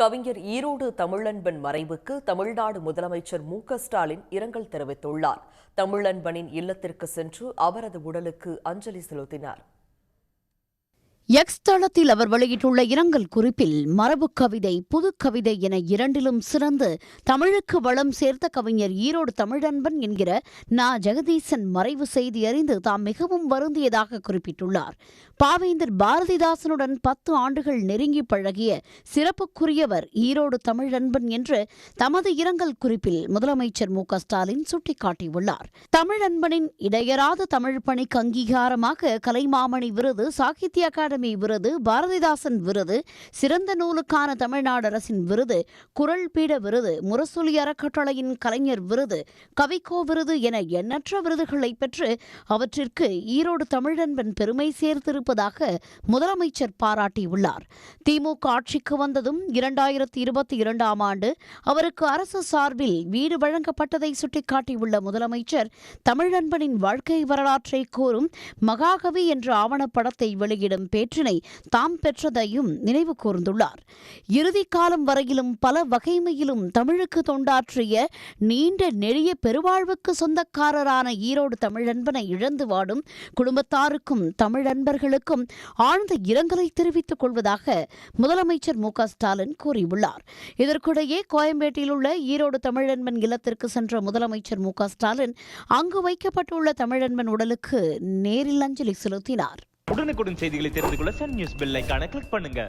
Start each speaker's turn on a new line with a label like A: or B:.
A: கவிஞர் ஈரோடு தமிழன்பன் மறைவுக்கு தமிழ்நாடு முதலமைச்சர் மு.க.ஸ்டாலின் இரங்கல் தெரிவித்துள்ளார். தமிழன்பனின் இல்லத்திற்கு சென்று அவரது உடலுக்கு அஞ்சலி செலுத்தினார்.
B: எக்ஸ் தளத்தில் அவர் வெளியிட்டுள்ள இரங்கல் குறிப்பில் மரபு கவிதை, புதுக்கவிதை என இரண்டிலும் சிறந்து தமிழுக்கு வளம் சேர்த்த கவிஞர் ஈரோடு தமிழன்பன் என்கிற நா. ஜெகதீசன் மறைவு செய்தி அறிந்து தாம் மிகவும் வருந்தியதாக குறிப்பிட்டுள்ளார். பாவேந்தர் பாரதிதாசனுடன் 10 ஆண்டுகள் நெருங்கி பழகிய சிறப்புக்குரியவர் ஈரோடு தமிழன்பன் என்று தமது இரங்கல் குறிப்பில் முதலமைச்சர் மு.க.ஸ்டாலின் சுட்டிக்காட்டியுள்ளார். தமிழன்பனின் இடையராத தமிழ் பணிக்கு அங்கீகாரமாக கலைமாமணி விருது, சாகித்ய அகாடமி விருது, பாரதிதாசன் விருது, சிறந்த நூலுக்கான தமிழ்நாடு அரசின் விருது, குரல் பீட விருது, முரசொலி அறக்கட்டளையின் கலைஞர் விருது, கவிக்கோ விருது என எண்ணற்ற விருதுகளை பெற்று அவற்றிற்கு ஈரோடு தமிழன்பன் பெருமை சேர்த்திருப்பதாக முதலமைச்சர் பாராட்டியுள்ளார். திமுக ஆட்சிக்கு வந்ததும் 2022ஆம் ஆண்டு அவருக்கு அரசு சார்பில் வீடு வழங்கப்பட்டதை சுட்டிக்காட்டியுள்ள முதலமைச்சர் தமிழன்பனின் வாழ்க்கை வரலாற்றை கூறும் மகாகவி என்ற ஆவணப்படத்தை வெளியிடும் பேற்றினை தாம் பெற்றதையும் நினைவு கூர்ந்துள்ளார். இறுதி காலம் வரையிலும் பல வகைமையிலும் தமிழுக்கு தொண்டாற்றிய நீண்ட நெடிய பெருவாழ்வுக்கு சொந்தக்காரரான ஈரோடு தமிழன்பனை இழந்து வாடும் குடும்பத்தாருக்கும் தமிழன்பர்களுக்கும் ஆழ்ந்த இரங்கலை தெரிவித்துக் கொள்வதாக முதலமைச்சர் மு.க.ஸ்டாலின் கூறியுள்ளார். இதற்கிடையே கோயம்பேட்டில் உள்ள ஈரோடு தமிழன்பன் இல்லத்திற்கு சென்ற முதலமைச்சர் மு.க.ஸ்டாலின் அங்கு வைக்கப்பட்டுள்ள தமிழன்பன் உடலுக்கு நேரில் அஞ்சலி செலுத்தினார்.
C: உடனுக்குடன் செய்திகளை தெரிந்து கொள்ள சன் நியூஸ் பெல் ஐகானை கிளிக் பண்ணுங்க.